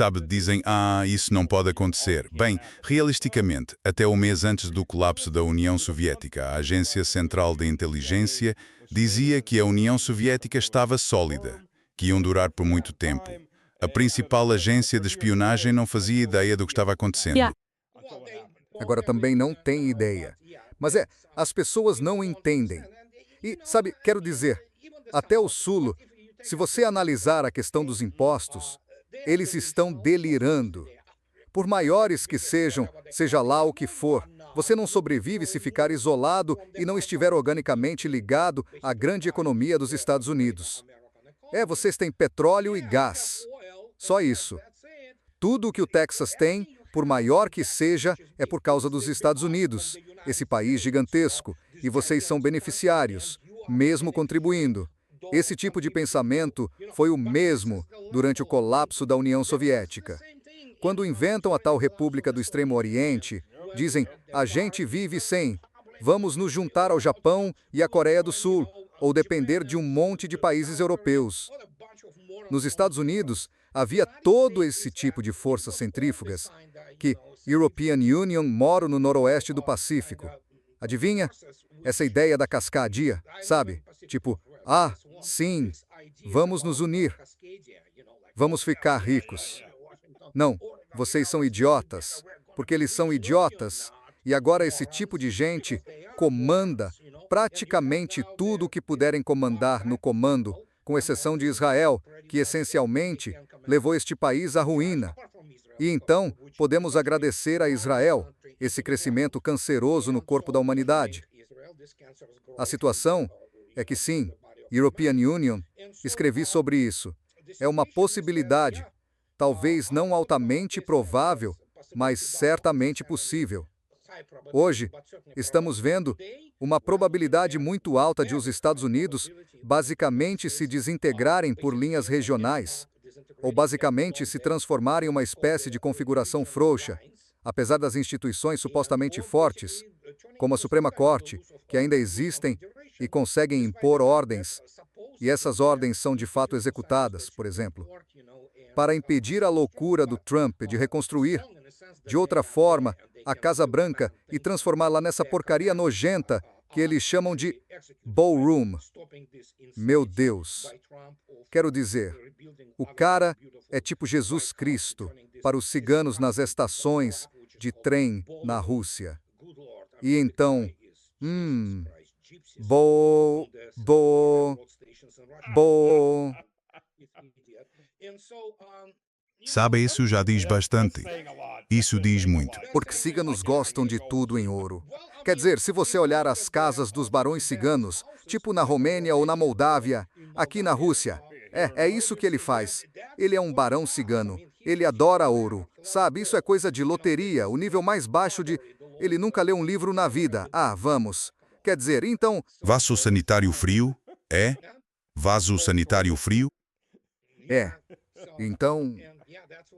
Sabe, dizem, isso não pode acontecer. Bem, realisticamente, até o mês antes do colapso da União Soviética, a Agência Central de Inteligência dizia que a União Soviética estava sólida, que iam durar por muito tempo. A principal agência de espionagem não fazia ideia do que estava acontecendo. Agora também não tem ideia. Mas as pessoas não entendem. E, sabe, quero dizer, até o Sul, se você analisar a questão dos impostos, eles estão delirando. Por maiores que sejam, seja lá o que for, você não sobrevive se ficar isolado e não estiver organicamente ligado à grande economia dos Estados Unidos. Vocês têm petróleo e gás. Só isso. Tudo o que o Texas tem, por maior que seja, é por causa dos Estados Unidos, esse país gigantesco, e vocês são beneficiários, mesmo contribuindo. Esse tipo de pensamento foi o mesmo durante o colapso da União Soviética. Quando inventam a tal República do Extremo Oriente, dizem, a gente vive sem, vamos nos juntar ao Japão e à Coreia do Sul, ou depender de um monte de países europeus. Nos Estados Unidos, havia todo esse tipo de forças centrífugas, que European Union mora no noroeste do Pacífico. Adivinha? Essa ideia da cascadia, sabe? Tipo, sim, vamos nos unir. Vamos ficar ricos. Não, vocês são idiotas, porque eles são idiotas, e agora esse tipo de gente comanda praticamente tudo o que puderem comandar no comando, com exceção de Israel, que essencialmente levou este país à ruína. E então, podemos agradecer a Israel esse crescimento canceroso no corpo da humanidade. A situação é que sim, European Union, escrevi sobre isso. É uma possibilidade, talvez não altamente provável, mas certamente possível. Hoje, estamos vendo uma probabilidade muito alta de os Estados Unidos basicamente se desintegrarem por linhas regionais, ou basicamente se transformarem em uma espécie de configuração frouxa, apesar das instituições supostamente fortes, como a Suprema Corte, que ainda existem e conseguem impor ordens, e essas ordens são de fato executadas, por exemplo, para impedir a loucura do Trump de reconstruir, de outra forma, a Casa Branca e transformá-la nessa porcaria nojenta que eles chamam de ballroom. Meu Deus! Quero dizer, o cara é tipo Jesus Cristo para os ciganos nas estações de trem na Rússia. E então, bo, bo, bo. Sabe, isso já diz bastante. Isso diz muito. Porque ciganos gostam de tudo em ouro. Quer dizer, se você olhar as casas dos barões ciganos, tipo na Romênia ou na Moldávia, aqui na Rússia, é isso que ele faz. Ele é um barão cigano. Ele adora ouro. Sabe, isso é coisa de loteria, o nível mais baixo de... Ele nunca leu um livro na vida. Vamos. Quer dizer, então... Vaso sanitário frio? É? Vaso sanitário frio? Então...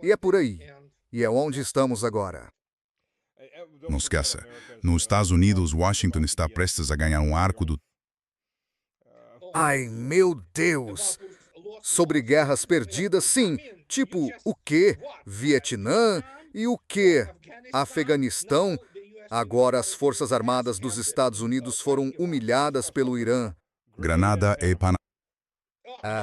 E é por aí. E é onde estamos agora. Não esqueça, nos Estados Unidos, Washington está prestes a ganhar um arco do... Ai, meu Deus! Sobre guerras perdidas, sim. Tipo, o quê? Vietnã? E o quê? Afeganistão? Agora as Forças Armadas dos Estados Unidos foram humilhadas pelo Irã. Granada e Panamá.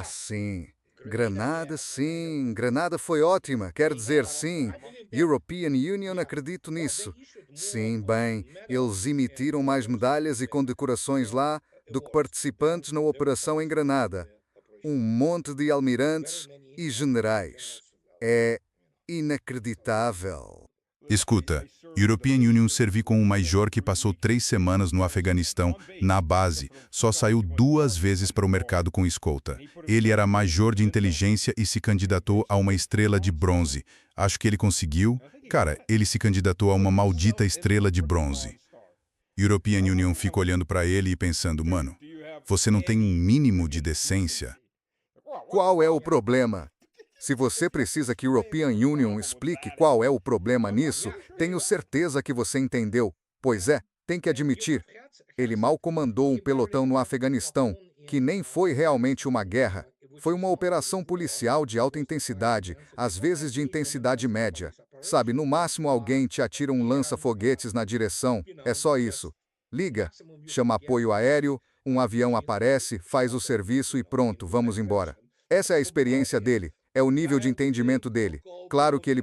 Sim. Granada, sim. Granada foi ótima. Quer dizer, sim. European Union, acredito nisso. Sim, bem, eles emitiram mais medalhas e condecorações lá do que participantes na operação em Granada. Um monte de almirantes e generais. É inacreditável. Escuta, European Union servi com um major que passou 3 semanas no Afeganistão, na base, só saiu 2 vezes para o mercado com escolta. Ele era major de inteligência e se candidatou a uma estrela de bronze. Acho que ele conseguiu. Cara, ele se candidatou a uma maldita estrela de bronze. European Union fica olhando para ele e pensando, mano, você não tem um mínimo de decência? Qual é o problema? Se você precisa que European Union explique qual é o problema nisso, tenho certeza que você entendeu. Pois tem que admitir. Ele mal comandou um pelotão no Afeganistão, que nem foi realmente uma guerra. Foi uma operação policial de alta intensidade, às vezes de intensidade média. Sabe, no máximo alguém te atira um lança-foguetes na direção, é só isso. Liga, chama apoio aéreo, um avião aparece, faz o serviço e pronto, vamos embora. Essa é a experiência dele, é o nível de entendimento dele. Claro que ele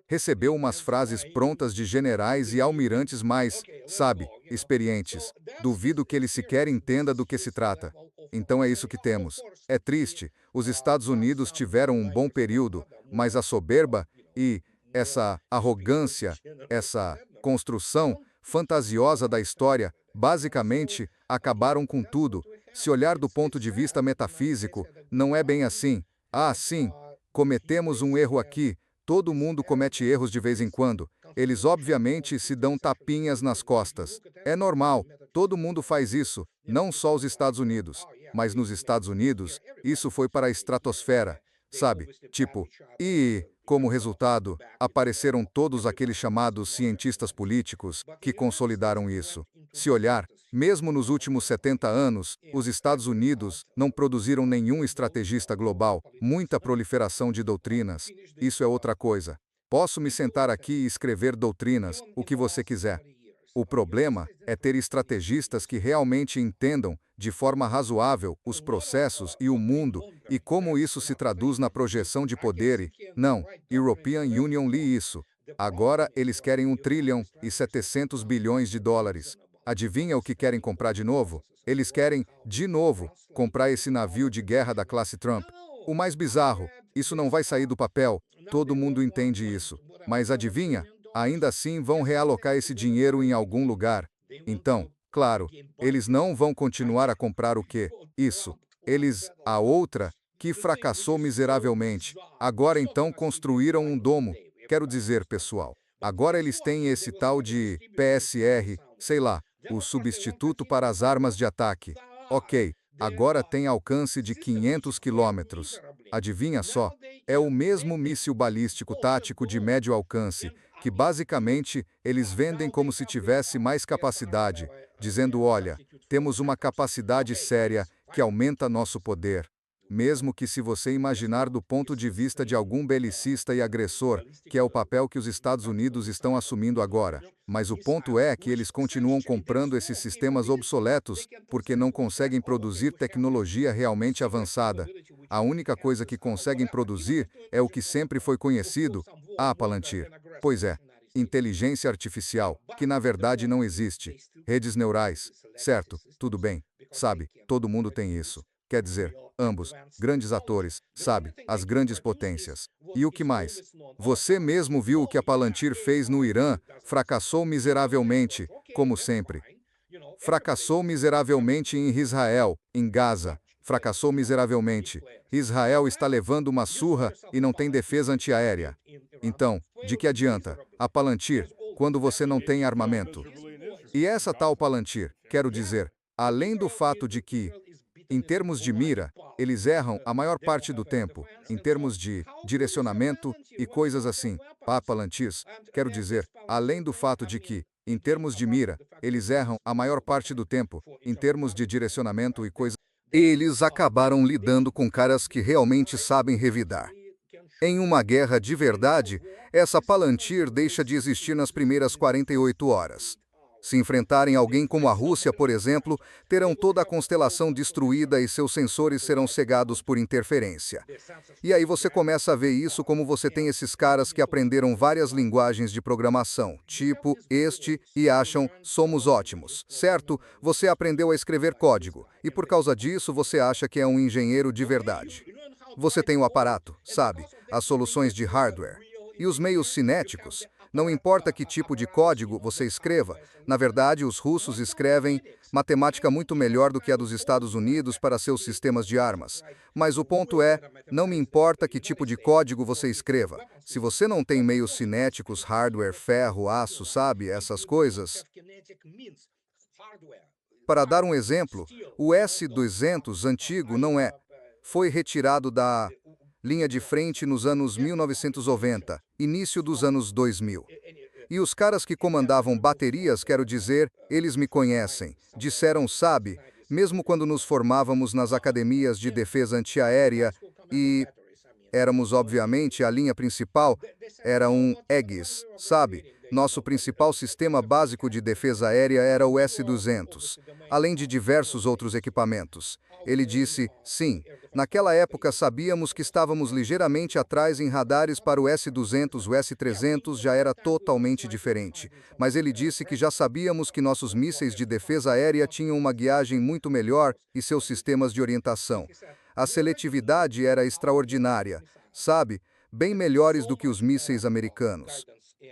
recebeu umas frases prontas de generais e almirantes mais, sabe, experientes. Duvido que ele sequer entenda do que se trata. Então é isso que temos. É triste, os Estados Unidos tiveram um bom período, mas a soberba e essa arrogância, essa construção fantasiosa da história, basicamente, acabaram com tudo. Se olhar do ponto de vista metafísico, não é bem assim. Ah, sim, cometemos um erro aqui. Todo mundo comete erros de vez em quando. Eles obviamente se dão tapinhas nas costas. É normal, todo mundo faz isso, não só os Estados Unidos. Mas nos Estados Unidos, isso foi para a estratosfera, sabe? Tipo, e, como resultado, apareceram todos aqueles chamados cientistas políticos que consolidaram isso. Se olhar, mesmo nos últimos 70 anos, os Estados Unidos não produziram nenhum estrategista global, muita proliferação de doutrinas. Isso é outra coisa. Posso me sentar aqui e escrever doutrinas, o que você quiser. O problema é ter estrategistas que realmente entendam, de forma razoável, os processos e o mundo, e como isso se traduz na projeção de poder e, não, European Union li isso. Agora eles querem 1,7 trilhão. Adivinha o que querem comprar de novo? Eles querem, de novo, comprar esse navio de guerra da classe Trump. O mais bizarro, isso não vai sair do papel, todo mundo entende isso. Mas adivinha? Ainda assim vão realocar esse dinheiro em algum lugar. Então, claro, eles não vão continuar a comprar o quê? Isso. A outra, que fracassou miseravelmente. Agora então construíram um domo. Quero dizer, pessoal, agora eles têm esse tal de PSR, sei lá, o substituto para as armas de ataque. Ok, agora tem alcance de 500 quilômetros. Adivinha só? É o mesmo míssil balístico tático de médio alcance, que basicamente eles vendem como se tivesse mais capacidade, dizendo, olha, temos uma capacidade séria que aumenta nosso poder. Mesmo que se você imaginar do ponto de vista de algum belicista e agressor, que é o papel que os Estados Unidos estão assumindo agora. Mas o ponto é que eles continuam comprando esses sistemas obsoletos porque não conseguem produzir tecnologia realmente avançada. A única coisa que conseguem produzir é o que sempre foi conhecido, a Palantir. Pois é, inteligência artificial, que na verdade não existe. Redes neurais, certo, tudo bem, sabe, todo mundo tem isso. Quer dizer, ambos, grandes atores, sabe, as grandes potências. E o que mais? Você mesmo viu o que a Palantir fez no Irã, fracassou miseravelmente, como sempre. Fracassou miseravelmente em Israel, em Gaza. Fracassou miseravelmente. Israel está levando uma surra e não tem defesa antiaérea. Então, de que adianta? A Palantir, quando você não tem armamento. E essa tal Palantir, quero dizer, além do fato de que, em termos de mira, eles erram a maior parte do tempo, em termos de direcionamento e coisas assim. Palantirs, quero dizer, além do fato de que, em termos de mira, eles erram a maior parte do tempo, em termos de direcionamento e coisas. Eles acabaram lidando com caras que realmente sabem revidar. Em uma guerra de verdade, essa Palantir deixa de existir nas primeiras 48 horas. Se enfrentarem alguém como a Rússia, por exemplo, terão toda a constelação destruída e seus sensores serão cegados por interferência. E aí você começa a ver isso como você tem esses caras que aprenderam várias linguagens de programação, tipo este, e acham, somos ótimos, certo? Você aprendeu a escrever código, e por causa disso você acha que é um engenheiro de verdade. Você tem o aparato, sabe? As soluções de hardware. E os meios cinéticos. Não importa que tipo de código você escreva, na verdade, os russos escrevem matemática muito melhor do que a dos Estados Unidos para seus sistemas de armas. Mas o ponto é, não me importa que tipo de código você escreva. Se você não tem meios cinéticos, hardware, ferro, aço, sabe, essas coisas. Para dar um exemplo, o S-200 antigo não é. Foi retirado da linha de frente nos anos 1990, início dos anos 2000. E os caras que comandavam baterias, quero dizer, eles me conhecem. Disseram, sabe, mesmo quando nos formávamos nas academias de defesa antiaérea e éramos, obviamente, a linha principal, era um Aegis, sabe? Nosso principal sistema básico de defesa aérea era o S-200, além de diversos outros equipamentos. Ele disse, sim, naquela época sabíamos que estávamos ligeiramente atrás em radares para o S-200, o S-300 já era totalmente diferente. Mas ele disse que já sabíamos que nossos mísseis de defesa aérea tinham uma guiagem muito melhor e seus sistemas de orientação. A seletividade era extraordinária, sabe? Bem melhores do que os mísseis americanos.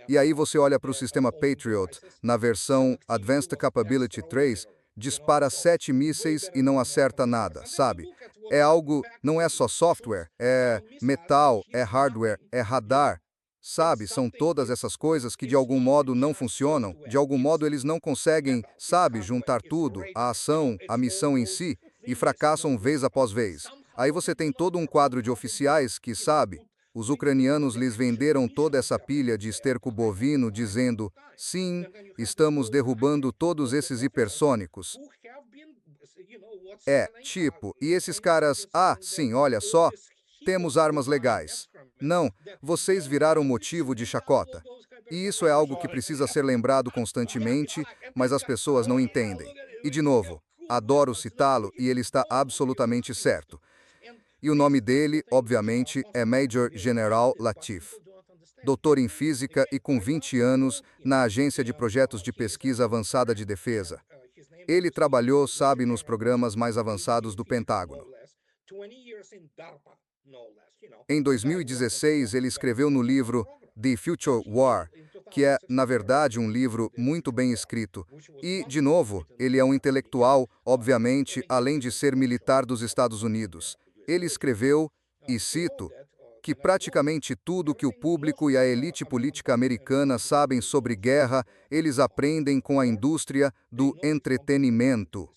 E aí você olha para o sistema Patriot, na versão Advanced Capability 3, dispara 7 mísseis e não acerta nada, sabe? É algo, não é só software, é metal, é hardware, é radar, sabe? São todas essas coisas que de algum modo não funcionam, de algum modo eles não conseguem, sabe, juntar tudo, a ação, a missão em si, e fracassam vez após vez. Aí você tem todo um quadro de oficiais que, sabe, os ucranianos lhes venderam toda essa pilha de esterco bovino dizendo, sim, estamos derrubando todos esses hipersônicos. E esses caras, sim, olha só, temos armas legais. Não, vocês viraram motivo de chacota. E isso é algo que precisa ser lembrado constantemente, mas as pessoas não entendem. E de novo, adoro citá-lo e ele está absolutamente certo. E o nome dele, obviamente, é Major General Latif. Doutor em física e com 20 anos na Agência de Projetos de Pesquisa Avançada de Defesa. Ele trabalhou, sabe, nos programas mais avançados do Pentágono. Em 2016, ele escreveu no livro The Future War, que é, na verdade, um livro muito bem escrito. E, de novo, ele é um intelectual, obviamente, além de ser militar dos Estados Unidos. Ele escreveu, e cito, que praticamente tudo que o público e a elite política americana sabem sobre guerra, eles aprendem com a indústria do entretenimento.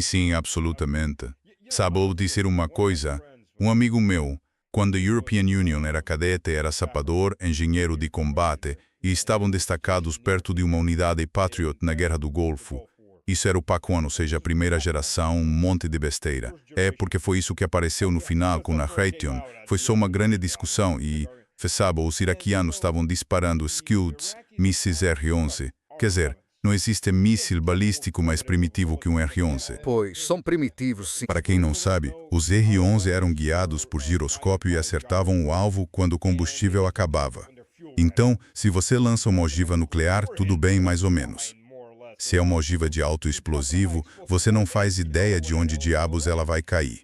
Sim, absolutamente. Sabe, vou dizer uma coisa. Um amigo meu, quando a European Union era cadete, era sapador, engenheiro de combate e estavam destacados perto de uma unidade Patriot na Guerra do Golfo. Isso era o PAC-1, ou seja, a primeira geração, um monte de besteira. Porque foi isso que apareceu no final com a Raytheon. Foi só uma grande discussão e, sabe, os iraquianos estavam disparando Scuds, mísseis R-11. Quer dizer, não existe míssil balístico mais primitivo que um R-11. Pois, são primitivos, sim. Para quem não sabe, os R-11 eram guiados por giroscópio e acertavam o alvo quando o combustível acabava. Então, se você lança uma ogiva nuclear, tudo bem mais ou menos. Se é uma ogiva de alto explosivo, você não faz ideia de onde diabos ela vai cair.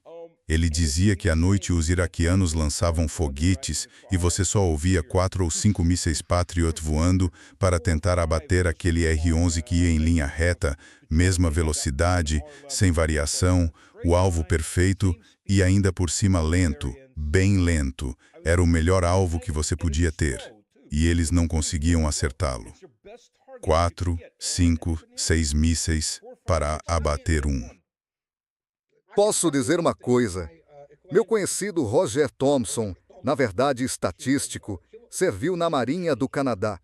Ele dizia que à noite os iraquianos lançavam foguetes e você só ouvia 4 ou 5 mísseis Patriot voando para tentar abater aquele R-11 que ia em linha reta, mesma velocidade, sem variação, o alvo perfeito e ainda por cima lento, bem lento. Era o melhor alvo que você podia ter. E eles não conseguiam acertá-lo. 4, 5, 6 mísseis para abater um. Posso dizer uma coisa? Meu conhecido Roger Thompson, na verdade estatístico, serviu na Marinha do Canadá.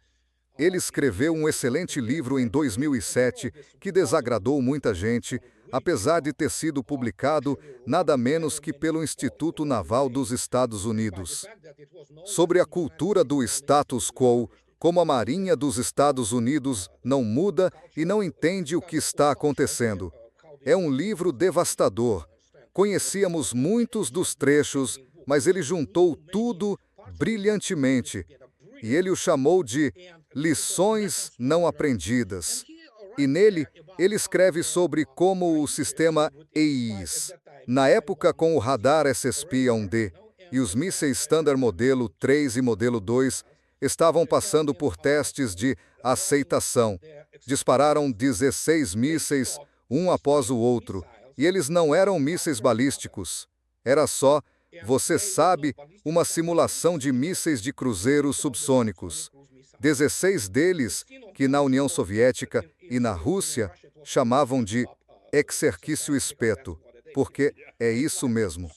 Ele escreveu um excelente livro em 2007 que desagradou muita gente, apesar de ter sido publicado nada menos que pelo Instituto Naval dos Estados Unidos. Sobre a cultura do status quo, como a Marinha dos Estados Unidos não muda e não entende o que está acontecendo. É um livro devastador. Conhecíamos muitos dos trechos, mas ele juntou tudo brilhantemente. E ele o chamou de Lições Não Aprendidas. E nele, ele escreve sobre como o sistema EIS, na época com o radar SSP-1D e os mísseis Standard Modelo 3 e Modelo 2, estavam passando por testes de aceitação. Dispararam 16 mísseis, um após o outro, e eles não eram mísseis balísticos. Era só, você sabe, uma simulação de mísseis de cruzeiros subsônicos. 16 deles, que na União Soviética e na Rússia chamavam de exercício espeto, porque é isso mesmo.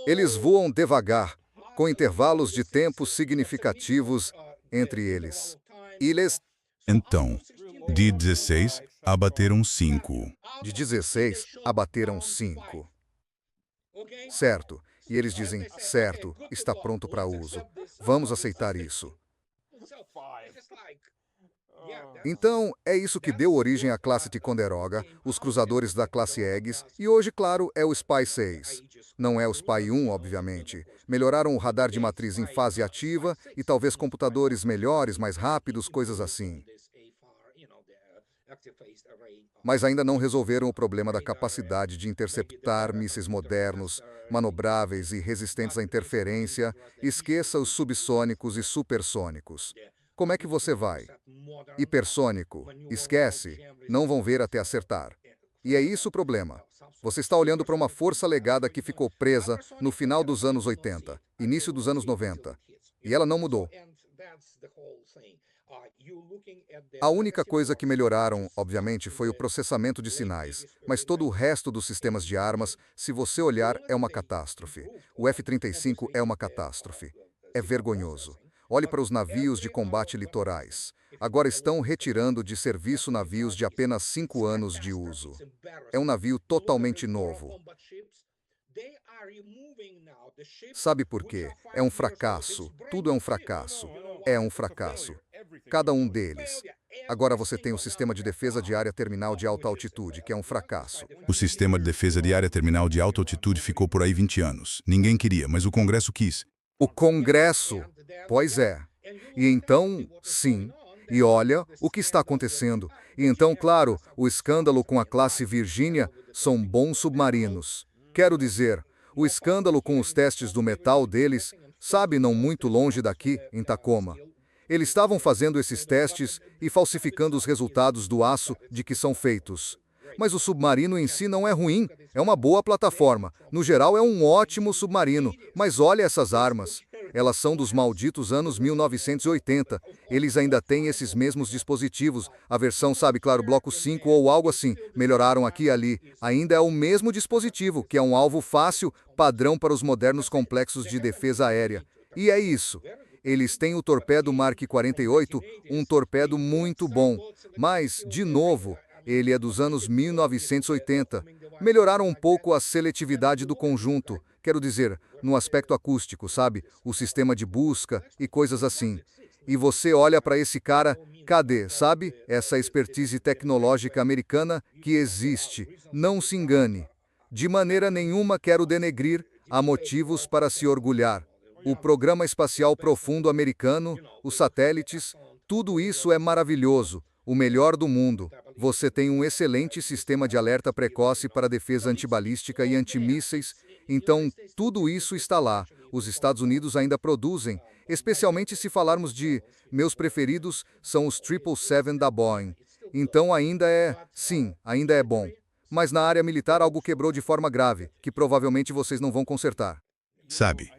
Eles voam devagar, com intervalos de tempo significativos entre eles. Então, de 16 Abateram 5. De 16, abateram 5. Certo. E eles dizem, certo, está pronto para uso. Vamos aceitar isso. Então, é isso que deu origem à classe Ticonderoga, os cruzadores da classe Aegis, e hoje, claro, é o Spy 6. Não é o Spy 1, obviamente. Melhoraram o radar de matriz em fase ativa e talvez computadores melhores, mais rápidos, coisas assim. Mas ainda não resolveram o problema da capacidade de interceptar mísseis modernos, manobráveis e resistentes à interferência. Esqueça os subsônicos e supersônicos. Como é que você vai? Hipersônico, esquece, não vão ver até acertar. E é isso o problema. Você está olhando para uma força legada que ficou presa no final dos anos 80, início dos anos 90. E ela não mudou. A única coisa que melhoraram, obviamente, foi o processamento de sinais, mas todo o resto dos sistemas de armas, se você olhar, é uma catástrofe. O F-35 é uma catástrofe. É vergonhoso. Olhe para os navios de combate litorais. Agora estão retirando de serviço navios de apenas 5 anos de uso. É um navio totalmente novo. Sabe por quê? É um fracasso. Tudo é um fracasso. É um fracasso. Cada um deles. Agora você tem o sistema de defesa de área terminal de alta altitude, que é um fracasso. O sistema de defesa de área terminal de alta altitude ficou por aí 20 anos. Ninguém queria, mas o Congresso quis. O Congresso? Pois é. E então, sim. E olha o que está acontecendo. E então, claro, o escândalo com a classe Virgínia são bons submarinos. Quero dizer, o escândalo com os testes do metal deles, sabe, não muito longe daqui, em Tacoma. Eles estavam fazendo esses testes e falsificando os resultados do aço de que são feitos. Mas o submarino em si não é ruim, é uma boa plataforma. No geral, é um ótimo submarino. Mas olha essas armas. Elas são dos malditos anos 1980. Eles ainda têm esses mesmos dispositivos. A versão, sabe, claro, bloco 5 ou algo assim. Melhoraram aqui e ali. Ainda é o mesmo dispositivo, que é um alvo fácil, padrão para os modernos complexos de defesa aérea. E é isso. Eles têm o torpedo Mark 48, um torpedo muito bom. Mas, de novo, ele é dos anos 1980. Melhoraram um pouco a seletividade do conjunto, quero dizer, no aspecto acústico, sabe? O sistema de busca e coisas assim. E você olha para esse cara, cadê, sabe? Essa expertise tecnológica americana que existe. Não se engane. De maneira nenhuma quero denegrir, há motivos para se orgulhar. O Programa Espacial Profundo americano, os satélites, tudo isso é maravilhoso, o melhor do mundo. Você tem um excelente sistema de alerta precoce para defesa antibalística e antimísseis, então tudo isso está lá. Os Estados Unidos ainda produzem, especialmente se falarmos de, meus preferidos são os 777 da Boeing. Então ainda é, sim, ainda é bom. Mas na área militar algo quebrou de forma grave, que provavelmente vocês não vão consertar. Sabe,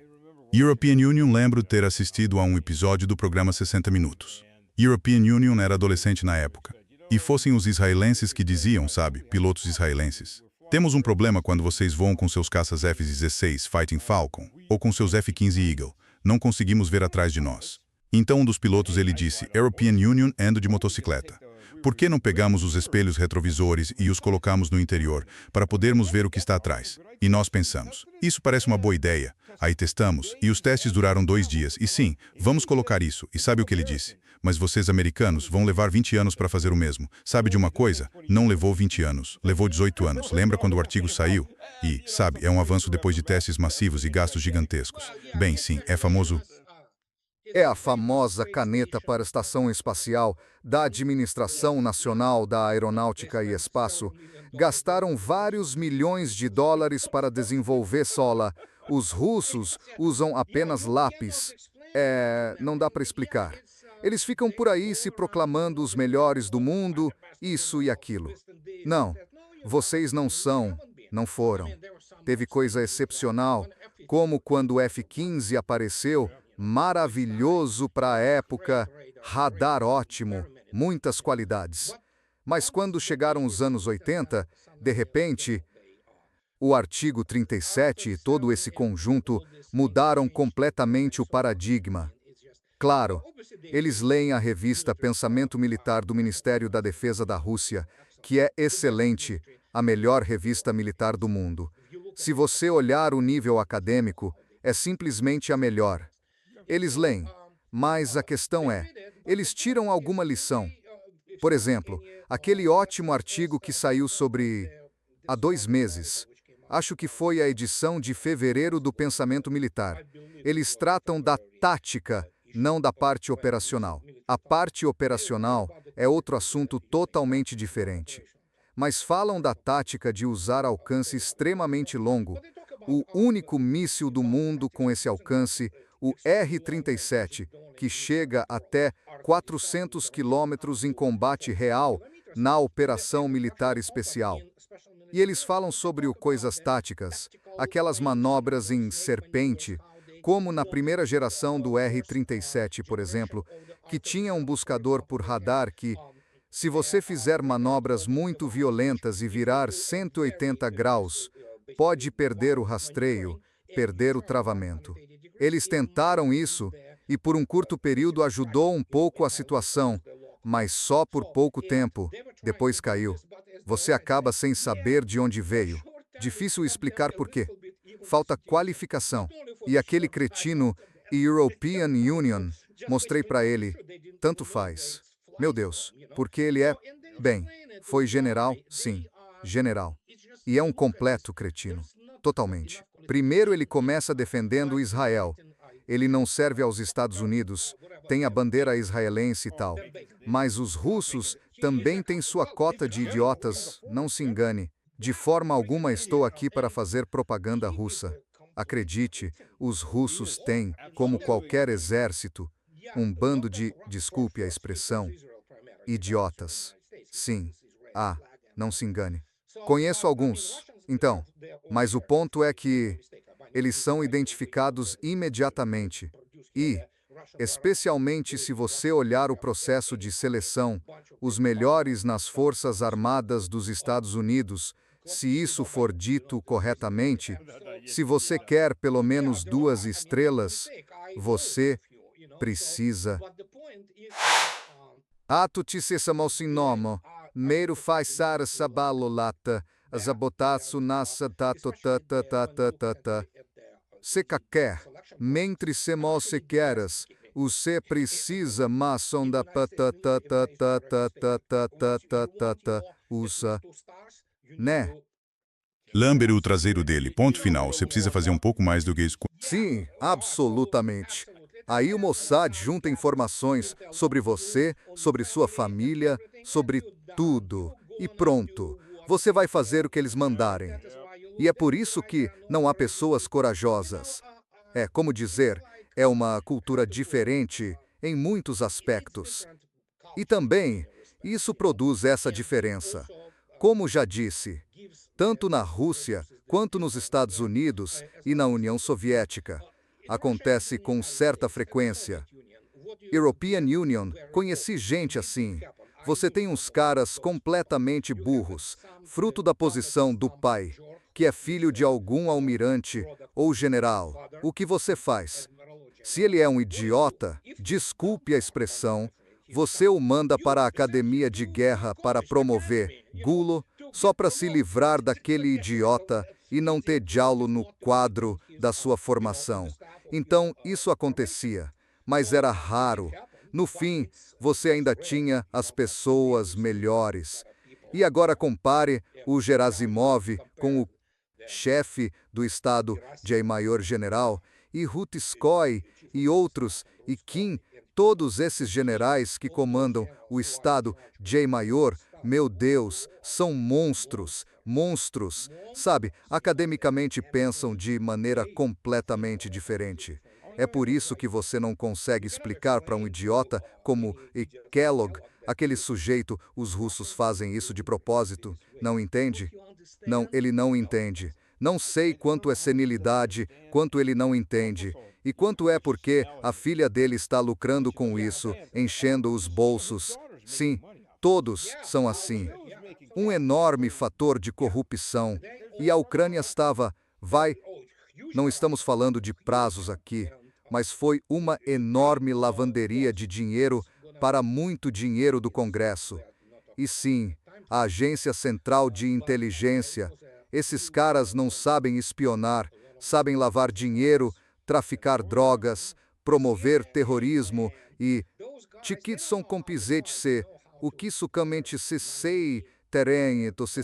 European Union lembro ter assistido a um episódio do programa 60 Minutos. European Union era adolescente na época. E fossem os israelenses que diziam, sabe, pilotos israelenses. Temos um problema quando vocês voam com seus caças F-16 Fighting Falcon ou com seus F-15 Eagle. Não conseguimos ver atrás de nós. Então um dos pilotos ele disse, European Union ando de motocicleta. Por que não pegamos os espelhos retrovisores e os colocamos no interior, para podermos ver o que está atrás? E nós pensamos, isso parece uma boa ideia. Aí testamos, e os testes duraram 2 dias. E sim, vamos colocar isso. E sabe o que ele disse? Mas vocês americanos vão levar 20 anos para fazer o mesmo. Sabe de uma coisa? Não levou 20 anos, levou 18 anos. Lembra quando o artigo saiu? E, sabe, é um avanço depois de testes massivos e gastos gigantescos. Bem, sim, é famoso. É a famosa caneta para a Estação Espacial da Administração Nacional da Aeronáutica e Espaço. Gastaram vários milhões de dólares para desenvolver sola. Os russos usam apenas lápis. Não dá para explicar. Eles ficam por aí se proclamando os melhores do mundo, isso e aquilo. Não, vocês não são, não foram. Teve coisa excepcional, como quando o F-15 apareceu, maravilhoso para a época, radar ótimo, muitas qualidades. Mas quando chegaram os anos 80, de repente, o artigo 37 e todo esse conjunto mudaram completamente o paradigma. Claro, eles leem a revista Pensamento Militar do Ministério da Defesa da Rússia, que é excelente, a melhor revista militar do mundo. Se você olhar o nível acadêmico, é simplesmente a melhor. Eles leem, mas a questão é, eles tiram alguma lição. Por exemplo, aquele ótimo artigo que saiu sobre... há 2 meses. Acho que foi a edição de fevereiro do Pensamento Militar. Eles tratam da tática, não da parte operacional. A parte operacional é outro assunto totalmente diferente. Mas falam da tática de usar alcance extremamente longo. O único míssil do mundo com esse alcance, o R-37, que chega até 400 quilômetros em combate real na operação militar especial. E eles falam sobre o coisas táticas, aquelas manobras em serpente, como na primeira geração do R-37, por exemplo, que tinha um buscador por radar que, se você fizer manobras muito violentas e virar 180 graus, pode perder o rastreio, perder o travamento. Eles tentaram isso e por um curto período ajudou um pouco a situação, mas só por pouco tempo, depois caiu. Você acaba sem saber de onde veio. Difícil explicar por quê. Falta qualificação. E aquele cretino European Union, mostrei para ele, tanto faz. Meu Deus, porque ele é... Bem, foi general, sim, general. E é um completo cretino. Totalmente. Primeiro ele começa defendendo Israel. Ele não serve aos Estados Unidos, tem a bandeira israelense e tal. Mas os russos também têm sua cota de idiotas, não se engane. De forma alguma estou aqui para fazer propaganda russa. Acredite, os russos têm, como qualquer exército, um bando de, desculpe a expressão, idiotas. Sim. Ah, não se engane. Conheço alguns, então, mas o ponto é que eles são identificados imediatamente e, especialmente se você olhar o processo de seleção, os melhores nas Forças Armadas dos Estados Unidos, se isso for dito corretamente, se você quer pelo menos 2 estrelas, você precisa. Ato te sessamosinomo, meiro faz sara sabalolata, zabotatsu nasa tato tata tata tata. Se quer, mentre se mal se queras, o se precisa mas sonda patata tata tata tata tata usa, né? Lamber o traseiro dele, ponto final. Você precisa fazer um pouco mais do que isso. Sim, absolutamente. Aí o Mossad junta informações sobre você, sobre sua família, sobre tudo. E pronto, você vai fazer o que eles mandarem. E é por isso que não há pessoas corajosas. É, como dizer, é uma cultura diferente em muitos aspectos. E também, isso produz essa diferença. Como já disse, tanto na Rússia quanto nos Estados Unidos e na União Soviética. Acontece com certa frequência. European Union, conheci gente assim. Você tem uns caras completamente burros, fruto da posição do pai, que é filho de algum almirante ou general. O que você faz? Se ele é um idiota, desculpe a expressão, você o manda para a academia de guerra para promover gulo, só para se livrar daquele idiota e não ter diálogo no quadro da sua formação. Então, isso acontecia, mas era raro. No fim, você ainda tinha as pessoas melhores. E agora compare o Gerasimov com o chefe do Estado, Maior-General, e Rutskoy e outros, e Kim, todos esses generais que comandam o Estado Maior, meu Deus, são monstros, monstros. Sabe, academicamente pensam de maneira completamente diferente. É por isso que você não consegue explicar para um idiota como Kellogg, aquele sujeito, os russos fazem isso de propósito. Não entende? Não, ele não entende. Não sei quanto é senilidade, quanto ele não entende. E quanto é porque a filha dele está lucrando com isso, enchendo os bolsos. Sim, todos são assim. Um enorme fator de corrupção. E a Ucrânia estava, não estamos falando de prazos aqui, mas foi uma enorme lavanderia de dinheiro para muito dinheiro do Congresso. E sim, a Agência Central de Inteligência. Esses caras não sabem espionar, sabem lavar dinheiro, traficar drogas, promover terrorismo e Tikitson compizete-se, o que sucamente se sei, terem, to se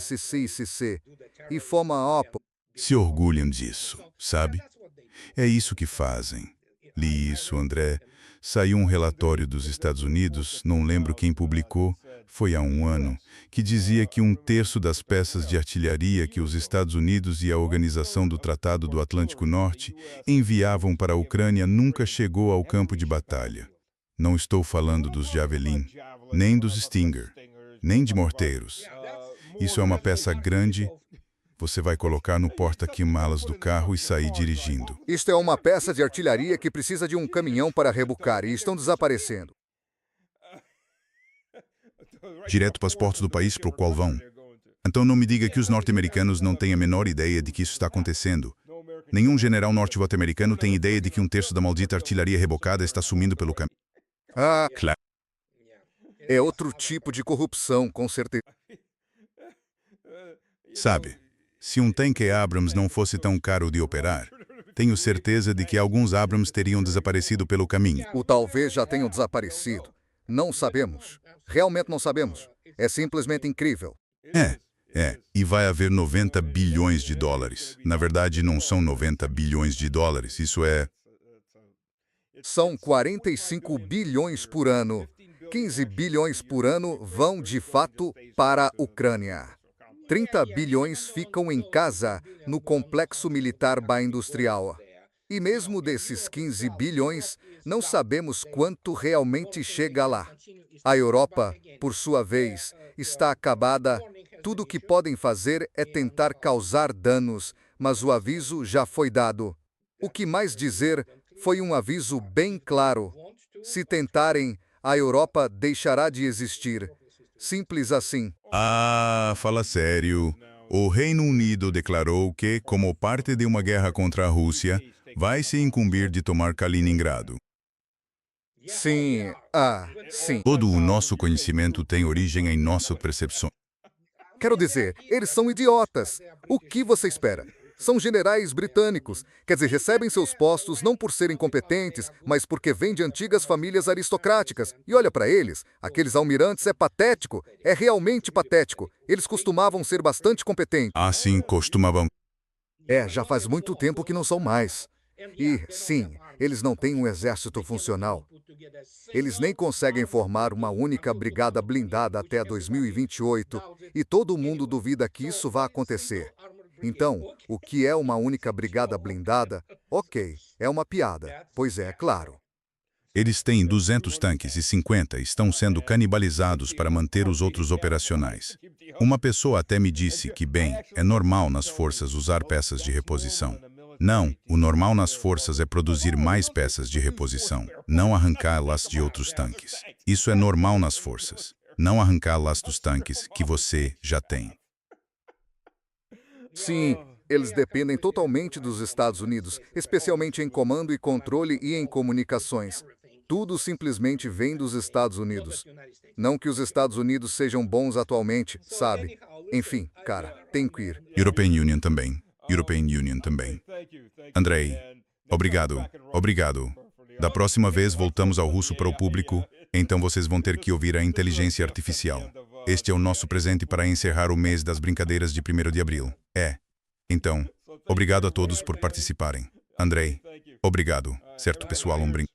e foma op. Se orgulham disso, sabe? É isso que fazem. Li isso, André. Saiu um relatório dos Estados Unidos, não lembro quem publicou, foi há um ano, que dizia que 1/3 das peças de artilharia que os Estados Unidos e a Organização do Tratado do Atlântico Norte enviavam para a Ucrânia nunca chegou ao campo de batalha. Não estou falando dos Javelin, nem dos Stinger, nem de morteiros. Isso é uma peça grande. Você vai colocar no porta-malas do carro e sair dirigindo. Isto é uma peça de artilharia que precisa de um caminhão para rebocar e estão desaparecendo. Direto para os portos do país para o qual vão. Então não me diga que os norte-americanos não têm a menor ideia de que isso está acontecendo. Nenhum general norte-americano tem ideia de que 1/3 da maldita artilharia rebocada está sumindo pelo caminho. Ah, Claro. é outro tipo de corrupção, com certeza. Sabe, se um tanque Abrams não fosse tão caro de operar, tenho certeza de que alguns Abrams teriam desaparecido pelo caminho. Ou talvez já tenham desaparecido. Não sabemos. Realmente não sabemos. É simplesmente incrível. E vai haver 90 bilhões de dólares. Na verdade, não são 90 bilhões de dólares, isso é... São 45 bilhões por ano. 15 bilhões por ano vão, de fato, para a Ucrânia. 30 bilhões ficam em casa, no complexo militar industrial. E mesmo desses 15 bilhões, não sabemos quanto realmente chega lá. A Europa, por sua vez, está acabada. Tudo o que podem fazer é tentar causar danos, mas o aviso já foi dado. O que mais dizer, foi um aviso bem claro. Se tentarem, a Europa deixará de existir. Simples assim. Ah, fala sério. O Reino Unido declarou que, como parte de uma guerra contra a Rússia, vai se incumbir de tomar Kaliningrado. Sim, sim. Todo o nosso conhecimento tem origem em nossa percepção. Quero dizer, eles são idiotas. O que você espera? São generais britânicos. Quer dizer, recebem seus postos não por serem competentes, mas porque vêm de antigas famílias aristocráticas. E olha para eles, aqueles almirantes é patético. É realmente patético. Eles costumavam ser bastante competentes. Assim costumavam. Já faz muito tempo que não são mais. E, sim, eles não têm um exército funcional. Eles nem conseguem formar uma única brigada blindada até 2028, e todo mundo duvida que isso vá acontecer. Então, o que é uma única brigada blindada? Ok, é uma piada. Pois é, claro. Eles têm 200 tanques e 50 estão sendo canibalizados para manter os outros operacionais. Uma pessoa até me disse que, bem, é normal nas forças usar peças de reposição. Não, o normal nas forças é produzir mais peças de reposição, não arrancá-las de outros tanques. Isso é normal nas forças, não arrancá-las dos tanques que você já tem. Sim, eles dependem totalmente dos Estados Unidos, especialmente em comando e controle e em comunicações. Tudo simplesmente vem dos Estados Unidos. Não que os Estados Unidos sejam bons atualmente, sabe? Enfim, cara, tem que ir. European Union também. European Union também. Andrei, obrigado. Da próxima vez voltamos ao russo para o público, então vocês vão ter que ouvir a inteligência artificial. Este é o nosso presente para encerrar o mês das brincadeiras de 1º de abril. Então, obrigado a todos por participarem. Andrei, obrigado. Certo, pessoal, brinco.